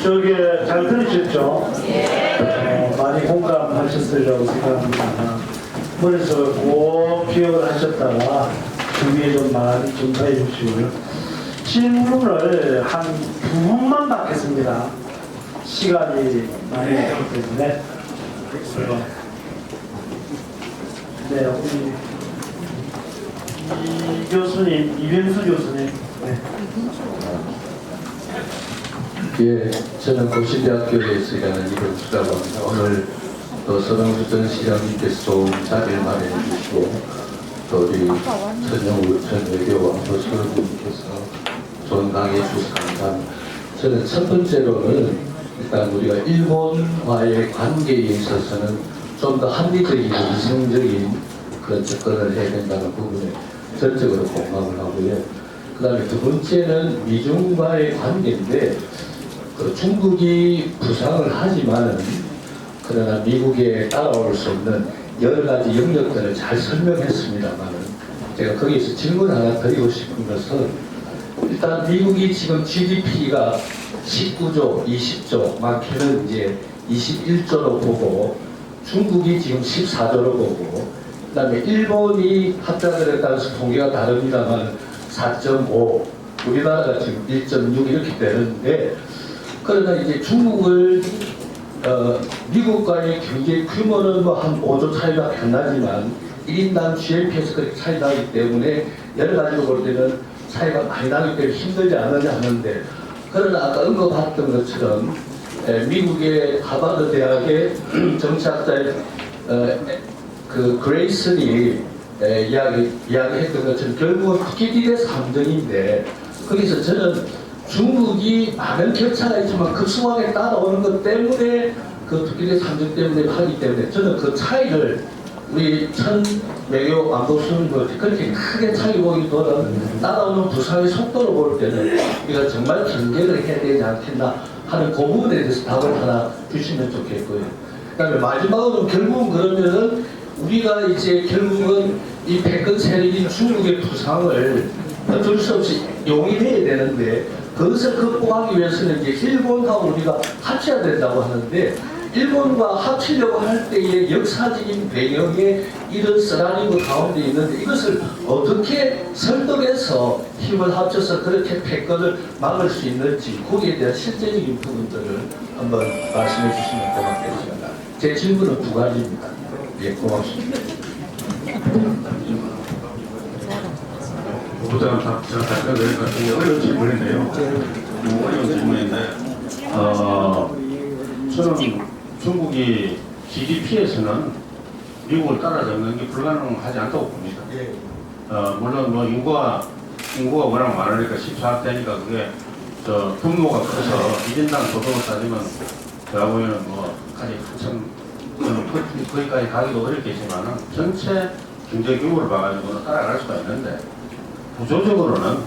저기 잘 들으셨죠? 많이 공감하셨으리라고 생각합니다. 머릿속에 꼭 기억을 하셨다가 주위에 좀 많이 전파해 주시고요. 질문을 한 2분만 받겠습니다. 시간이 많이 없기 때문에. 네, 우리 이 교수님, 이병수 교수님. 네. 예, 저는 고시대학교에서 일하는 이병수라고 합니다. 오늘 또 서동수 전 시장님께서 좋은 자리를 마련해 주시고 또 우리 전영우 전 외교안보 수석님께서 좋은 강의 주셔서 감사합니다. 저는 첫 번째로는 일단 우리가 일본과의 관계에 있어서는 좀 더 합리적이고 이성적인 그런 접근을 해야 된다는 부분에 전적으로 공감을 하고요. 그 다음에 두 번째는 미중과의 관계인데 그 중국이 부상을 하지만은 그러나 미국에 따라올 수 없는 여러 가지 영역들을 잘 설명했습니다만은 제가 거기서 질문 하나 드리고 싶은 것은 일단 미국이 지금 GDP가 19조, 20조, 많게는 이제 21조로 보고 중국이 지금 14조로 보고 그 다음에 일본이 합자들에 따라서 통계가 다릅니다만 4.5 우리나라가 지금 1.6 이렇게 되는데 그러나 이제 중국을 미국과의 경제 규모는 뭐 한 5조 차이가 안 나지만 1인당 GNP에서 그렇게 차이 나기 때문에 여러 가지로 볼 때는 차이가 많이 나기 때문에 힘들지 않느냐 하는데, 그러나 아까 언급했던 것처럼 미국의 하버드 대학의 정치학자의 그 그레이슨이 이야기했던 것처럼 결국은 투키디데스 함정인데, 거기서 저는 중국이 많은 격차가 있지만 급속하게 따라오는 것 때문에 그 투키디데스 함정 때문에 하기 때문에 저는 그 차이를 우리 천 외교 왕복수님들 그렇게 크게 차이 보기보다는 따라오는 부상의 속도를 볼 때는 우리가 정말 경계를 해야 되지 않겠나 하는 그 부분에 대해서 답을 하나 주시면 좋겠고요. 그다음에 마지막으로 결국은 그러면은 우리가 이제 결국은 이 패권 세력인 중국의 부상을 어쩔 수 없이 용인해야 되는데, 그것을 극복하기 위해서는 이제 일본하고 우리가 합쳐야 된다고 하는데, 일본과 합치려고 할 때의 역사적인 배경에 이런 쓰라리고 가운데 있는데, 이것을 어떻게 설득해서 힘을 합쳐서 그렇게 패권을 막을 수 있는지, 거기에 대한 실제적인 부분들을 한번 말씀해 주시면 고맙겠습니다. 제 질문은 두 가지입니다. 예, 고맙습니다. 부장 답변드리니까 굉장히 어려운 질문인데요. 어려운 질문인데, 저는 중국이 GDP에서는 미국을 따라잡는 게 불가능하지 않다고 봅니다. 물론 뭐 인구가 워낙 많으니까 14억 되니까 그게 저 규모가 커서 1인당 소득을 따지면 제가 보기에는 뭐 아직 한참 거기까지 가기도 어렵겠지만은 전체 경제 규모를 봐가지고는 따라갈 수가 있는데, 구조적으로는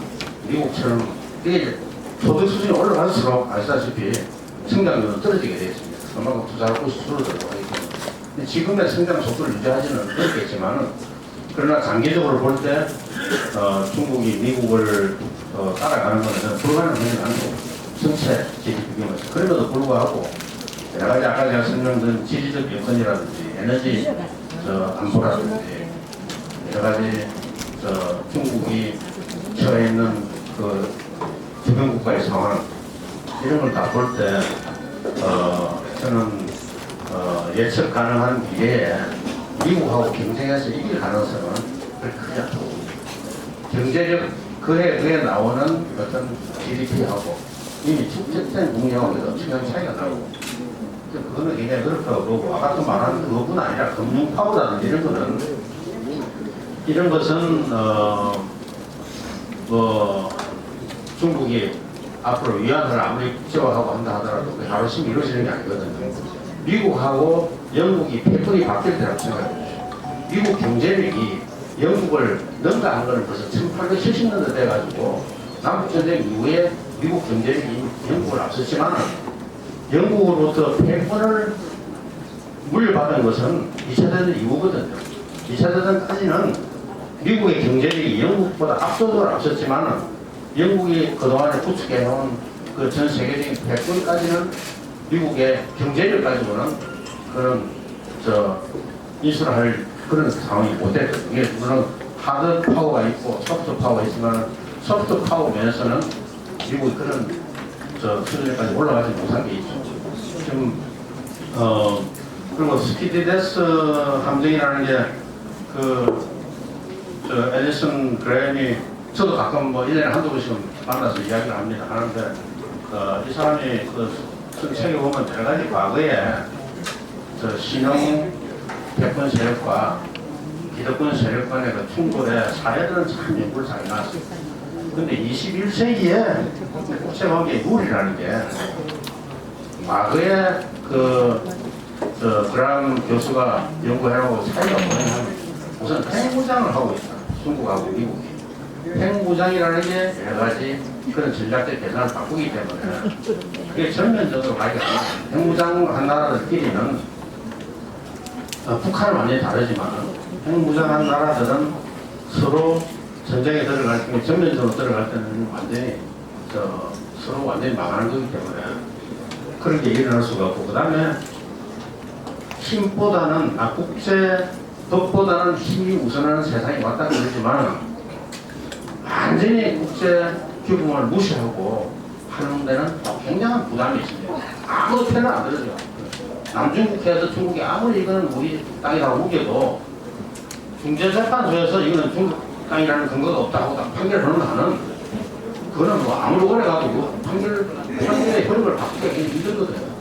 미국처럼 이게 소득 수준이 올라갈수록 아시다시피 성장률은 떨어지게 되어 있습니다. 그만큼 투자하고 줄어들고 하기 때문에 지금의 성장 속도를 유지하지는 어렵겠지만은, 그러나 장기적으로 볼 때 중국이 미국을 따라가는 것은 불가능하지 않고 전체 GDP 규모에서. 그럼에도 불구하고 여러 가지 아까 제가 설명드린 지리적 여건이라든지 에너지 안보라든지 여러 가지 중국이 처해 있는 그 주변 국가의 상황, 이런 걸 다 볼 때 저는 예측 가능한 미래에 미국하고 경쟁해서 이길 가능성은 그렇게 크지 않다고 봅니다. 경제력 그에 나오는 어떤 GDP하고 이미 축적된 국력하고 엄청난 차이가 나고, 그거는 굉장히 어렵다고 보고, 아까 또 말한 그것뿐 아니라 금융 파워라든지 이런 것은 뭐 중국이 앞으로 위안화를 아무리 국제화하고 한다 하더라도 그 하루씩 이루어지는 게 아니거든요. 미국하고 영국이 패권이 바뀔 때라고 생각해 보십시오. 미국 경제력이 영국을 능가한 거는 벌써 1870년대 돼가지고 남북전쟁 이후에 미국 경제력이 영국을 앞섰지만, 영국으로부터 패권을 물려받은 것은 2차 대전 이후거든요. 2차 대전까지는 미국의 경제력이 영국보다 압도적으로 앞섰지만, 영국이 그동안에 구축해놓은 그 전 세계적인 패권까지는 미국의 경제력 가지고는 그런 인수를 할 그런 상황이 못 됐거든요. 이게 물론 하드 파워가 있고 소프트 파워가 있지만, 소프트 파워 면에서는 미국이 그런 수준까지 올라가지 못한 게 있죠. 지금 그리고 스피디데스 함정이라는 게 애니슨 그레임이, 저도 가끔 뭐 1년에 한두 번씩은 만나서 이야기를 합니다. 하는데 이 사람이 책에 보면 여러 가지 과거에 신흥 패권 세력과 기득권 세력 간의 그 충돌에 사례들은 참 연구를 잘 해놨어요. 근데 21세기에 국제관계 룰이라는 게, 과거에 그람 교수가 연구해놓고 차이가 뭐냐면, 우선 핵무장을 하고 있다. 중국하고 미국이. 핵무장이라는 게 여러 가지 그런 전략적 계산을 바꾸기 때문에 그게 전면적으로 가게 됩니다. 핵무장한 나라들끼리는 북한은 완전히 다르지만, 핵무장한 나라들은 서로 전쟁에 들어갈 때, 전면적으로 들어갈 때는 완전히 서로 완전히 망하는 거기 때문에 그런 게 일어날 수가 없고, 그 다음에 힘보다는 국제 법보다는 힘이 우선하는 세상이 왔다 그러지만, 완전히 국제 규범을 무시하고 하는 데는 굉장한 부담이 있습니다. 아무도 편을 안 들어줘요. 남중국해에서 중국이 아무리 이거는 우리 땅이라고 우겨도 중재재판소에서 이거는 중국 땅이라는 근거가 없다고 딱 판결하는 한은 그거는 뭐 아무리 오래 가도 그 판결의 효력을 바꾸기가 힘들거든요.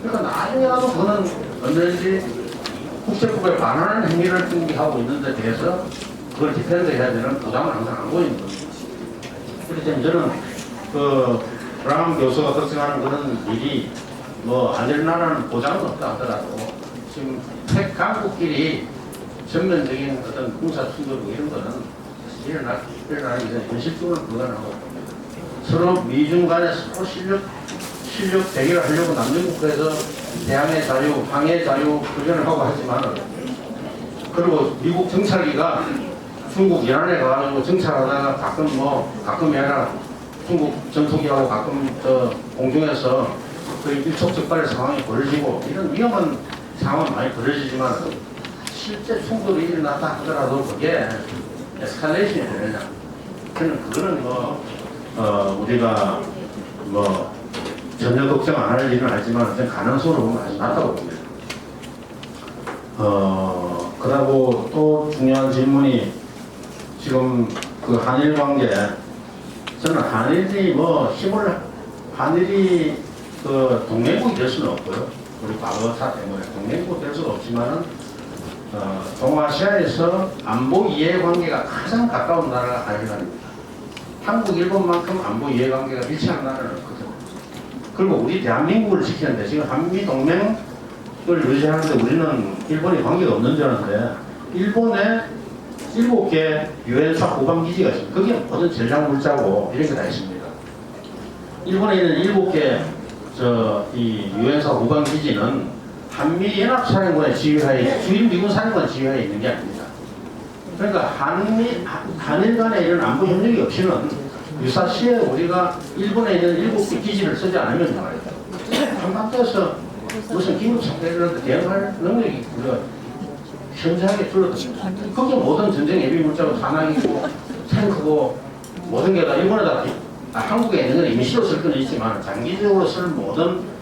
그러니까 나중에 가도 그거는 언제든지 국제법에 반하는 행위를 중국이 하고 있는데 대해서 그걸 디펜드 해야 되는 부담을 항상 안고 있는 겁니다. 그래서 저는 그 브라운 교수가 걱정하는 그런 일이 뭐 아니라는 보장은 없다 하더라도 지금 핵 강국끼리 전면적인 어떤 군사 충돌이고 이런 거는 일어나기 전에 현실적으로 불가능하고 서로 미중 간에 서로 실력 대결을 하려고 남중국해에서 대항해 자유, 항해 자유 훈련을 하고 하지만 그리고 미국 정찰기가 중국 연안에 가가지고 정찰하다가 가끔 아니라 중국 전투기하고 가끔 공중에서 그 일촉즉발의 상황이 벌어지고 이런 위험한 상황은 많이 벌어지지만 실제 충돌이 일어났다 하더라도 그게 에스컬레이션이 되느냐. 그거는 우리가 전혀 걱정 안 할 일은 아니지만 가능성으로 보면 아주 낮다고 봅니다. 그러고 또 중요한 질문이 지금 그 한일 관계, 저는 한일이 그 동맹국이 될 수는 없고요. 우리 과거사 때문에 동맹국이 될 수는 없지만은 동아시아에서 안보 이해관계가 가장 가까운 나라가 한일입니다. 한국, 일본만큼 안보 이해관계가 밀착한 나라는 없거든요. 그리고 우리 대한민국을 지키는데 지금 한미 동맹을 유지하는데 우리는 일본이 관계가 없는 줄 아는데 일본에 7개 유엔사 후방기지가 있습니다. 그게 모든 전략물자고 이런 게 다 있습니다. 일본에 있는 7개 이 유엔사 후방기지는 한미연합사령관의 지휘하에, 주일 미군 사령관 지휘하에 있는 게 아닙니다. 그러니까 한일 간에 이런 안보 협력이 없이는 유사시에 우리가 일본에 있는 7개 기지를 쓰지 않으면 말이죠. 한반도에서 무슨 긴급사태를 대응할 능력이 우리가 현저하게 줄어듭니다. 거기 모든 전쟁 예비 물자고 산악이고 탱크고 모든 게 다 일본에다 한국에 있는 건 임시로 쓸 건 있지만 장기적으로 쓸 모든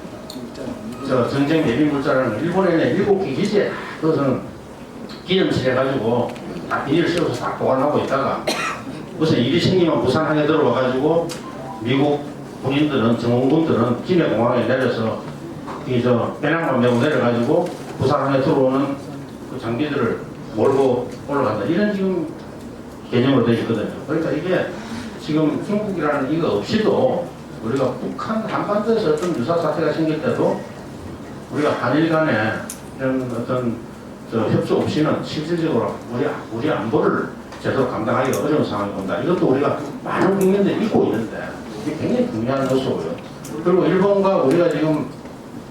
전쟁 예비 물자라는 건 일본에 있는 7개 기지에 그것은 기념실해가지고 다 비닐을 씌워서 다 보관하고 있다가 무슨 일이 생기면 부산항에 들어와가지고 미국 군인들은 정원군들은 김해공항에 내려서 배낭만 메고 내려가지고 부산항에 들어오는 그 장비들을 몰고 올라간다. 이런 지금 개념으로 되어 있거든요. 그러니까 이게 지금 중국이라는 이거 없이도 우리가 북한 한반도에서 어떤 유사 사태가 생길 때도 우리가 한일 간에 이런 어떤 협조 없이는 실질적으로 우리 안보를 제대로 감당하기가 어려운 상황이 온다. 이것도 우리가 많은 국민들이 잊고 있는데 이게 굉장히 중요한 요소고요. 그리고 일본과 우리가 지금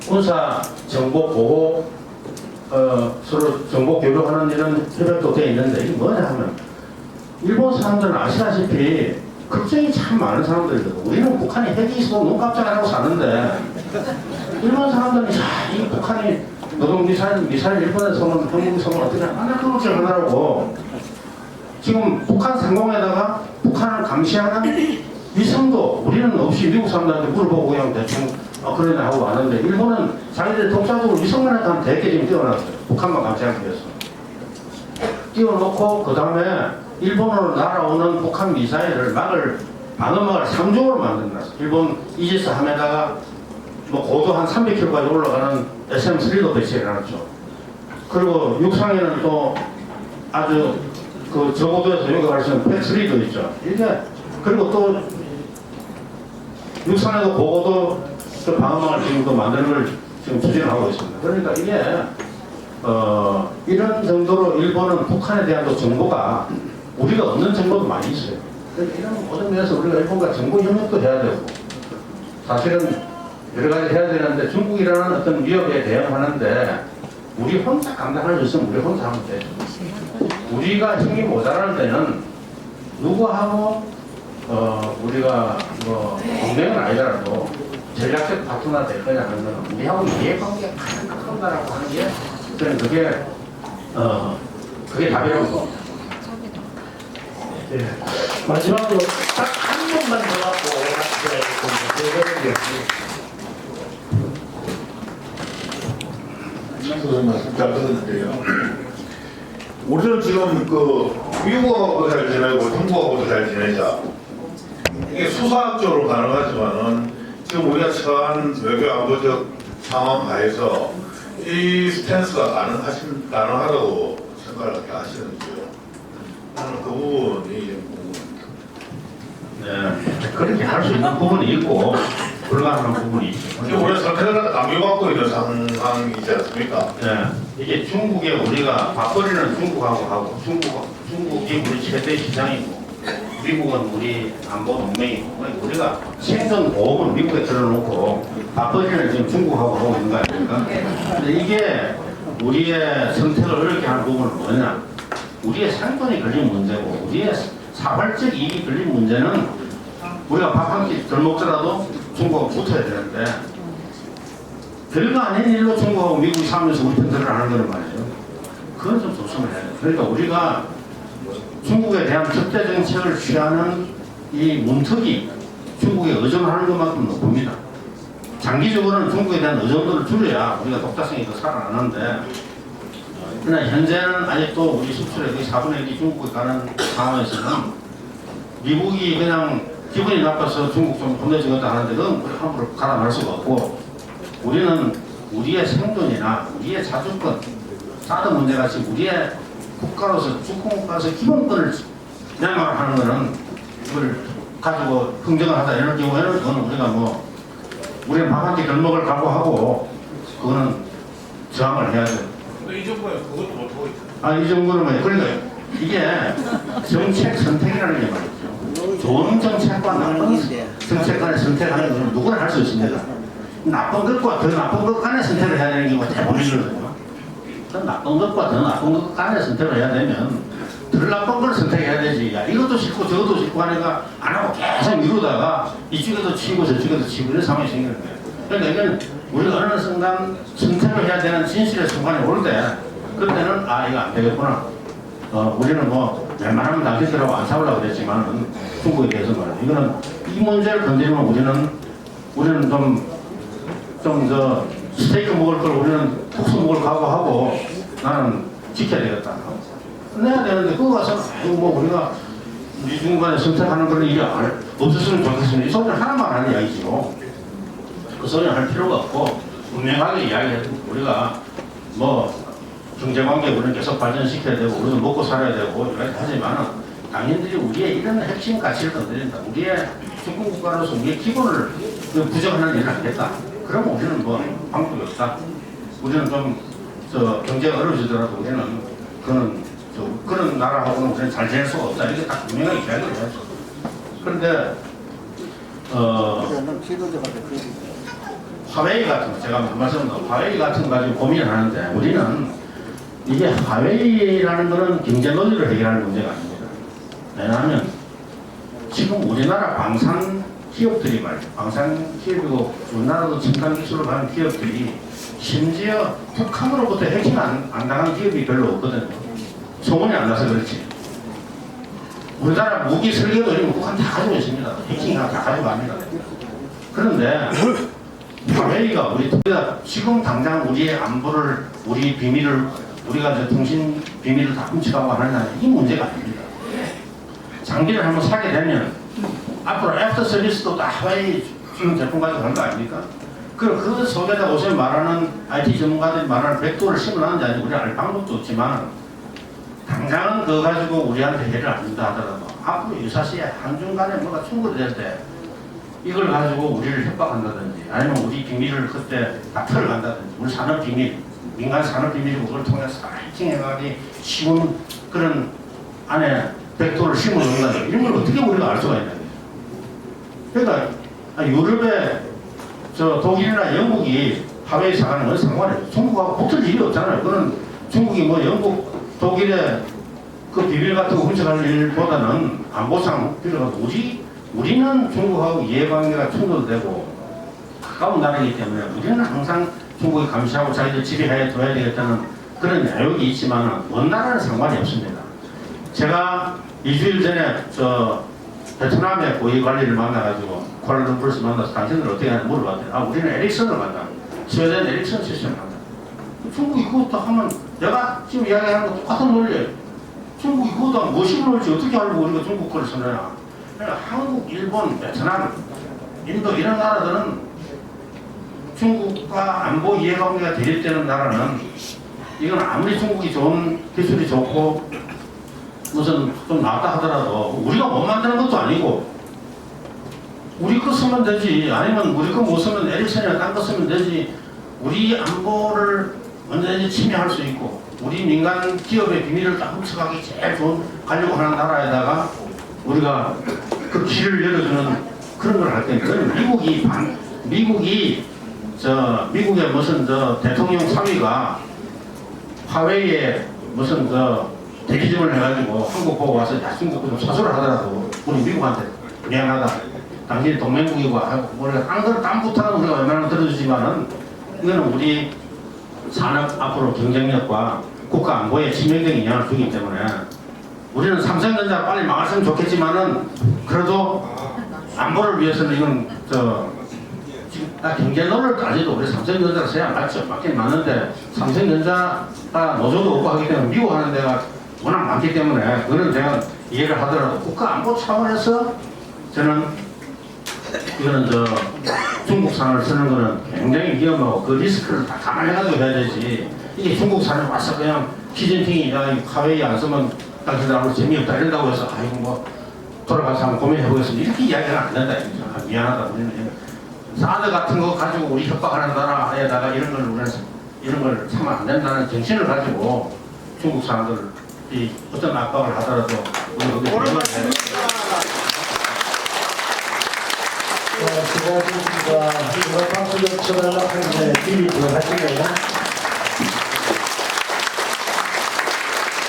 군사 정보 보호 서로 정보 교류하는 이런 협약도 되어 있는데 이게 뭐냐 하면 일본 사람들은 아시다시피 걱정이 참 많은 사람들이거든요. 우리는 북한이 핵이 있어도 눈 깜짝 안 하고 사는데 일본 사람들은 이 북한이 노동 미사일 일본에서 오면 한국에서 오면 어떻게 하나 그렇게 하더라고. 지금 북한 상공에다가 북한을 감시하는 위성도 우리는 없이 미국 사람들한테 물어보고 그냥 대충 그러네 하고 왔는데 일본은 자기들 독자적으로 위성만 한 100개 지금 띄워놨어요. 북한만 감시하기 위해서. 띄워놓고 그 다음에 일본으로 날아오는 북한 미사일을 방어막을 3중으로 만들어놨어요. 일본 이지스 함에다가 고도 한 300km까지 올라가는 SM-3도 배치해놨죠. 그리고 육상에는 또 아주 그 저고도에서 여기 갈 수 있는 팩3도 있죠. 이게 그리고 또 육상에도 고고도 그 방어막을 지금 또 만드는 걸 지금 추진하고 있습니다. 그러니까 이게 이런 정도로 일본은 북한에 대한 또 정보가 우리가 얻는 정보도 많이 있어요. 그러니까 이런 모든 면에서 우리가 일본과 정보 협력도 해야 되고 사실은 여러 가지 해야 되는데 중국이라는 어떤 위협에 대응하는데 우리 혼자 감당할 수 있으면 우리 혼자 하면 돼요. 우리가 힘이 모자랄 때는 누구하고 우리가 동맹은 아니더라도 전략적 파트너가 될 거냐 하는 건 우리하고 이해관계가 가장 가까운다라고 하는 게 저는 그게 답이라고 봅니다. 네. 마지막으로 딱 한 번만 더 갖고 무슨 말씀 잘 들었는데요. 우리는 지금 그 미국하고도 잘 지내고 중국하고도 잘 지내자. 이게 수사학적으로 가능하지만은 지금 우리가 처한 외교 안보적 상황 하에서 이 스탠스가 가능하다고 생각을 어떻게 하시는지요? 저는 그 부분이 네, 그렇게 할 수 있는 부분이 있고 불가능한 부분이 있죠. 지금 우리가 선택을 강요받고 있는 상황이지 않습니까? 네, 이게 중국에 우리가 밥벌이는 중국하고 하고 중국이 우리 최대 시장이고 미국은 우리 안보 동맹이고 우리가 생존 보험은 미국에 들어놓고 밥벌이는 지금 중국하고 하고 있는 거 아닙니까? 근데 이게 우리의 선택을 어렵게 하는 부분은 뭐냐? 우리의 생존이 걸린 문제고 우리의 사활적 이익이 걸린 문제는 우리가 밥 한 끼 덜 먹더라도 중국하고 붙어야 되는데 별거 아닌 일로 중국하고 미국이 싸우면서 우리 편들을 하는 거는 말이죠. 그건 좀 조심해야 돼요. 그러니까 우리가 중국에 대한 적대 정책을 취하는 이 문턱이 중국에 의존하는 것만큼 높습니다. 장기적으로는 중국에 대한 의존도를 줄여야 우리가 독자성이 더 살아나는데 그러나 현재는 아직도 우리 수출액의 4분의 1이 중국에 가는 상황에서는 미국이 그냥 기분이 나빠서 중국 좀 혼내주겠다 하는데 그건 우리 함부로 가담할 수가 없고 우리는 우리의 생존이나 우리의 자주권, 사드 문제같이 우리의 국가로서 주권국가로서 기본권을 양말하는 것은 그걸 가지고 흥정을 하다 이런 경우에는 그건 우리가 뭐 우리는 밥 한 끼 덜 먹을 각오하고 그거는 저항을 해야 돼요. 근데 이 정부에는 그것도 못하고 있잖아요. 이 정도는 뭐 그러니까 이게 정책 선택이라는 게 말이죠. 좋은 정책과 나쁜 정책 간의 선택하는 것은 누구나 할 수 있습니다. 나쁜 것과 더 나쁜 것 간의 선택을 해야 되는 경우가 대부분이거든요. 더 나쁜 것과 더 나쁜 것 간의 선택을 해야 되면 덜 나쁜 걸 선택해야 되지. 야, 이것도 싫고 저것도 싫고 하니까 안 하고 계속 미루다가 이쪽에도 치고 저쪽에도 치고 이런 상황이 생기는 거예요. 그러니까 이건 우리가 어느 순간 선택을 해야 되는 진실의 순간이 올 때 그때는 아 이거 안 되겠구나. 우리는 뭐 웬만하면 당신들하고 안 싸우려고 그랬지만 중국에 대해서 말이야. 이거는 이 문제를 건드리면 우리는 좀 스테이크 먹을 걸 우리는 국수 먹을 각오하고 나는 지켜야 되겠다. 내야 되는데 그거 가서 뭐 우리가 미중 간에 선택하는 그런 일이 없었으면 좋겠습니다. 이 소리를 하나만 하는 이야기죠. 그 소리는 할 필요가 없고 분명하게 이야기해서 우리가 뭐 경제관계 우리는 계속 발전시켜야 되고 우리도 먹고 살아야 되고 이렇게 하지만 당연히 우리의 이런 핵심 가치를 건드린다. 우리의 주권국가로서 우리의 기본을 부정하는 일을 하겠다. 그러면 우리는 뭐 방법이 없다. 우리는 경제가 어려워지더라도 우리는 그런 나라하고는 우리는 잘 지낼 수가 없다. 이렇게 딱 분명하게 이야기를 해야죠. 그런데 화웨이 같은 거 제가 말씀드린 화웨이 같은 거 가지고 고민을 하는데 우리는 이게 화웨이라는 거는 경제 논리를 해결하는 문제가 아닙니다. 왜냐하면 지금 우리나라 방산 기업들이 말이죠. 방산 기업이고 우리나라도 첨단 기술을 가는 기업들이 심지어 북한으로부터 해킹 안 당한 기업이 별로 없거든요. 소문이 안 나서 그렇지. 우리나라 무기 설계도 이런 북한 다 가지고 있습니다. 해킹 다 가지고 갑니다. 그런데 화웨이가 우리가 지금 당장 우리의 안보를 우리 비밀을 우리가 통신 비밀을 다 훔쳐가고 하는 이 문제가 아닙니다. 장비를 한번 사게 되면 앞으로 애프터 서비스도 다 화웨이 지금 제품 가지고 하는 거 아닙니까? 그럼 그 속에다 요새 말하는 IT 전문가들이 말하는 백도를 심어놨는지 아니고 우리가 알 방법도 없지만 당장은 그거 가지고 우리한테 해를 안 준다 하더라도 앞으로 유사시에 한중간에 뭐가 충돌될 때 이걸 가지고 우리를 협박한다든지 아니면 우리 비밀을 그때 다 털어간다든지 우리 산업 비밀, 민간 산업 비밀이고 그걸 통해서 다 해킹해가지고 쉬운 그런 안에 백도를 심어놓는다든지 이런 걸 어떻게 우리가 알 수가 있냐. 그러니까 유럽의 독일이나 영국이 화웨이 사가는 건 상관없어요. 중국하고 붙을 일이 없잖아요. 그건 중국이 뭐 영국, 독일의 그 비밀 같은 거 훔쳐가는 일보다는 안보상 필요가 없고 우리는 중국하고 이해관계가 충돌되고 가까운 나라이기 때문에 우리는 항상 중국이 감시하고 자기들 지배해 둬야 되겠다는 그런 야욕이 있지만 먼 나라는 상관이 없습니다. 제가 2주일 전에 베트남의 고위 관리를 만나가지고 쿠알라룸푸르에서 만나서 당신들 어떻게 하는지 물어봤더니 우리는 에릭슨을 만나. 스웨덴 에릭슨 시스템을 만나. 중국이 그것도 하면 내가 지금 이야기하는 거 똑같은 논리예요. 중국이 그것도 무엇이 놀지 어떻게 알고 우리가 중국 걸 선호야. 그러니까 한국, 일본, 베트남, 인도 이런 나라들은 중국과 안보 이해관계가 대립되는 나라는 이건 아무리 중국이 좋은 기술이 좋고 무슨 좀 낫다 하더라도 우리가 못 만드는 것도 아니고 우리 거 쓰면 되지. 아니면 우리 거 못 쓰면 에리슨이나 딴 거 쓰면 되지. 우리 안보를 언제든지 침해할 수 있고 우리 민간 기업의 비밀을 다 훔쳐가기 제일 좋은 가려고 하는 나라에다가 우리가 그 길을 열어주는 그런 걸 할 테니까 미국의 무슨 대통령 사위가 하웨이에 무슨 대기증을 해가지고 한국 보고 와서 야 중국 좀 사수를 하더라도 우리 미국한테 미안하다. 당신이 동맹국이고 원래 항상 딴 부탁은 우리가 웬만하면 들어주지만은 이거는 우리 산업 앞으로 경쟁력과 국가 안보에 치명적인 영향을 주기 때문에 우리는 삼성전자 빨리 망했으면 좋겠지만은 그래도 안보를 위해서는 이건 지금 경제 논리를 따지도 우리 삼성전자가 써야 맞죠. 맞긴 맞는데 삼성전자가 노조도 없고 하기 때문에 미국 하는 데가 워낙 많기 때문에 그거는 제가 이해를 하더라도 국가 안보 차원에서 저는 이거는 중국산을 쓰는 거는 굉장히 위험하고 그 리스크를 다 감안해가지고 해야 되지. 이게 중국산을 와서 그냥 시진핑이 야 하웨이 안 쓰면 당신들하고 재미없다 이런다고 해서 아이고 뭐 돌아가서 한번 고민해보겠습니다. 이렇게 이야기는 안 된다. 아, 미안하다. 우리는 사드 같은 거 가지고 우리 협박하는 나라에다가 이런 걸 참으면 안 된다는 정신을 가지고 중국 사람들이 어떤 압박을 하더라도 우리 오늘 말씀입니다. 수고하셨습니다. 박수 좀 쳐달라고 하는데 미리 들어가시네요.